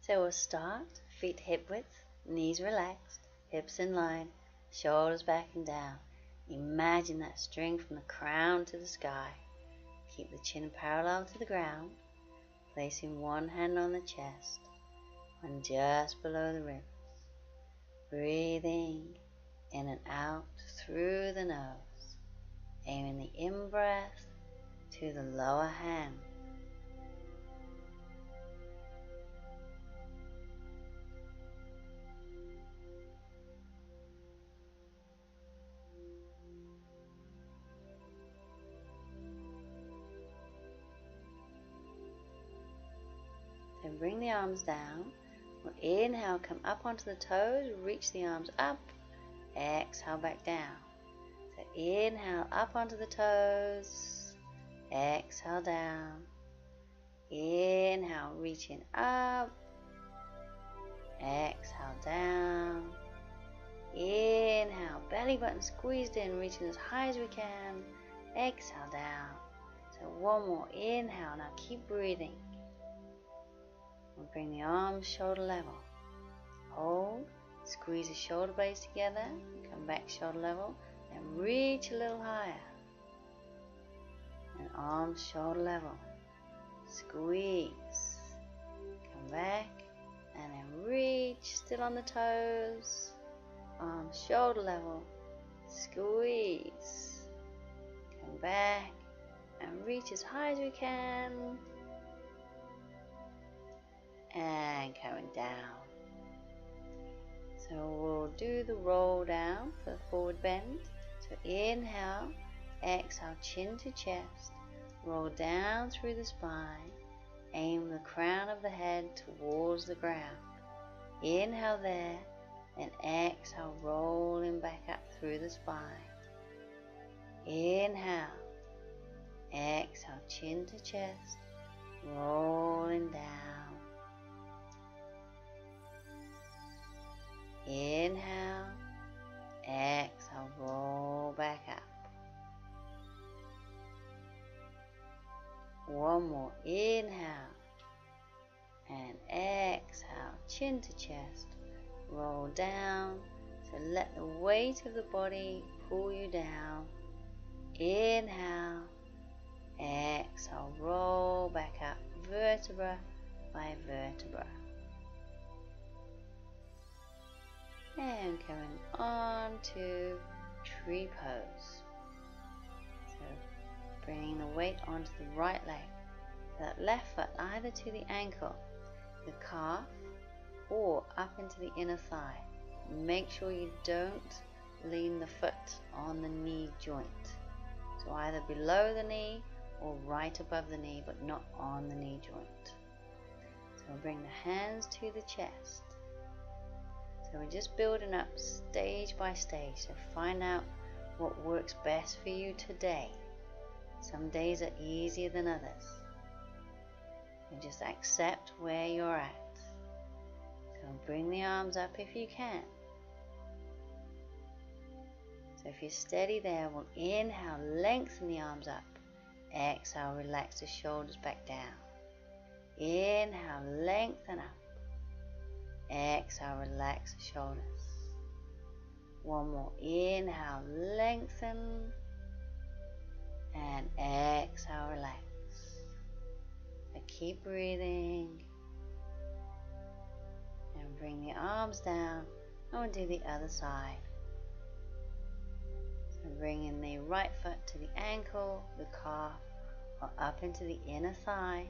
So we'll start, feet hip width, knees relaxed, hips in line, shoulders back and down. Imagine that string from the crown to the sky. Keep the chin parallel to the ground, placing one hand on the chest, one just below the ribs. Breathing in and out through the nose, aiming the in-breath to the lower hand. Then bring the arms down. We'll inhale, come up onto the toes, reach the arms up. Exhale, back down. So inhale, up onto the toes. Exhale, down. Inhale, reaching up. Exhale, down. Inhale, belly button squeezed in, reaching as high as we can. Exhale, down. So one more. Inhale. Now keep breathing. We'll bring the arms shoulder level. Hold. Squeeze the shoulder blades together. Come back shoulder level. And reach a little higher. And arms shoulder level. Squeeze. Come back. And then reach. Still on the toes. Arms shoulder level. Squeeze. Come back. And reach as high as we can. And coming down. So we'll do the roll down for the forward bend. So inhale, exhale, chin to chest, roll down through the spine, aim the crown of the head towards the ground. Inhale there, and exhale, rolling back up through the spine. Inhale, exhale, chin to chest, rolling down. Inhale, exhale, roll back up. One more. Inhale and exhale, chin to chest, roll down. So let the weight of the body pull you down. Inhale, exhale, roll back up, vertebra by vertebra. And coming on to tree pose. So bringing the weight onto the right leg. That left foot either to the ankle, the calf, or up into the inner thigh. Make sure you don't lean the foot on the knee joint. So either below the knee or right above the knee, but not on the knee joint. So we'll bring the hands to the chest. So we're just building up stage by stage. So find out what works best for you today. Some days are easier than others. And just accept where you're at. So bring the arms up if you can. So if you're steady there, we'll inhale, lengthen the arms up. Exhale, relax the shoulders back down. Inhale, lengthen up. Exhale, relax the shoulders. One more. Inhale, lengthen. And exhale, relax. So keep breathing. And bring the arms down. And we'll do the other side. So bringing the right foot to the ankle, the calf, or up into the inner thigh.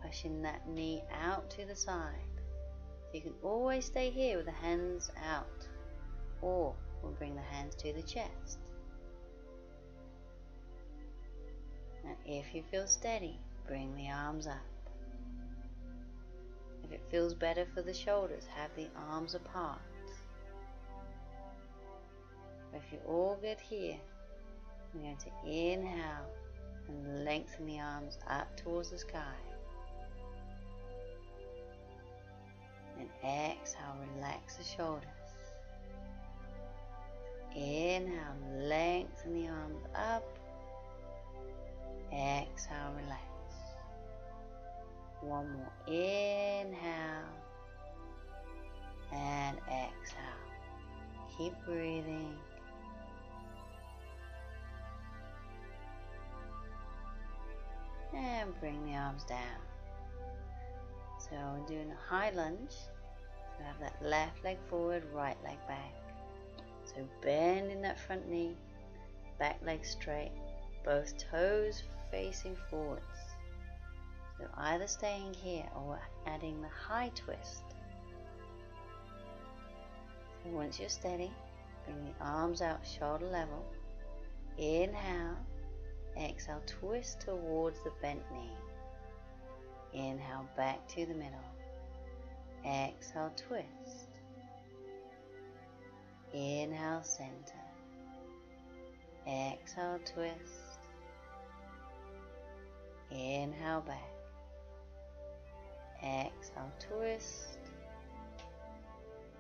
Pushing that knee out to the side. You can always stay here with the hands out, or we'll bring the hands to the chest. And if you feel steady, bring the arms up. If it feels better for the shoulders, have the arms apart. If you're all good here, we're going to inhale and lengthen the arms up towards the sky. And exhale, relax the shoulders. Inhale, lengthen the arms up. Exhale, relax. One more. Inhale. and exhale. Keep breathing. And bring the arms down. So we're doing a high lunge. So have that left leg forward, right leg back. So bending that front knee, back leg straight, both toes facing forwards. So either staying here or adding the high twist. So once you're steady, bring the arms out shoulder level. Inhale, exhale, twist towards the bent knee. Inhale back to the middle. Exhale, twist. Inhale, center. Exhale, twist. Inhale, back. Exhale, twist.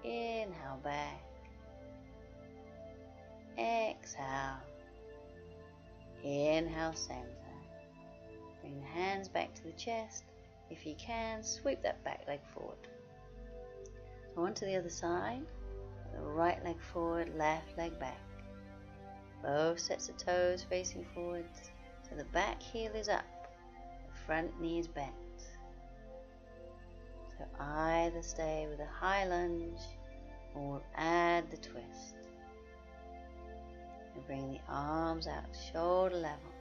Inhale, back. Exhale. Inhale, center. Bring the hands back to the chest. If you can, sweep that back leg forward. So onto the other side. The right leg forward, left leg back. Both sets of toes facing forwards. So the back heel is up. The front knee is bent. So either stay with a high lunge or add the twist. And bring the arms out shoulder level.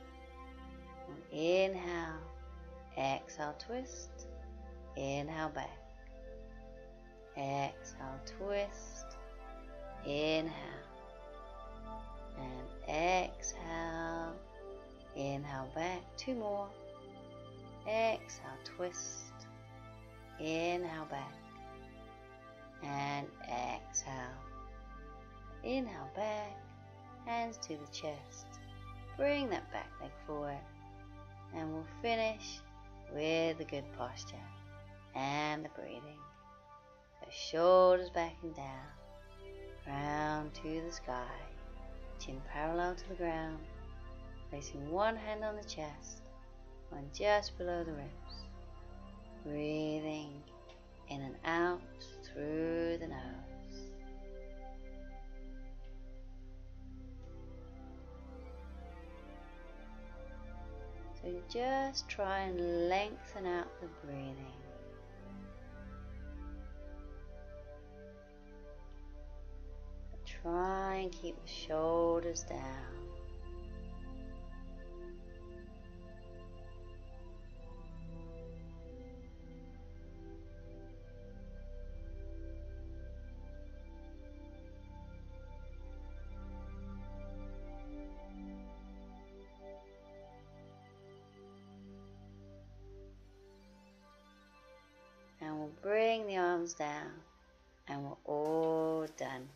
And inhale, exhale, twist. Inhale, back. Exhale, twist. Inhale. And exhale. Inhale, back. Two more. Exhale, twist. Inhale, back. And exhale. Inhale, back. Hands to the chest. Bring that back leg forward. And we'll finish with the good posture and the breathing. So shoulders back and down. Crown to the sky. Chin parallel to the ground. Placing one hand on the chest. One just below the ribs. Breathing in and out through the nose. So just try and lengthen out the breathing. Try and keep the shoulders down. And we'll bring the arms down and we're all done.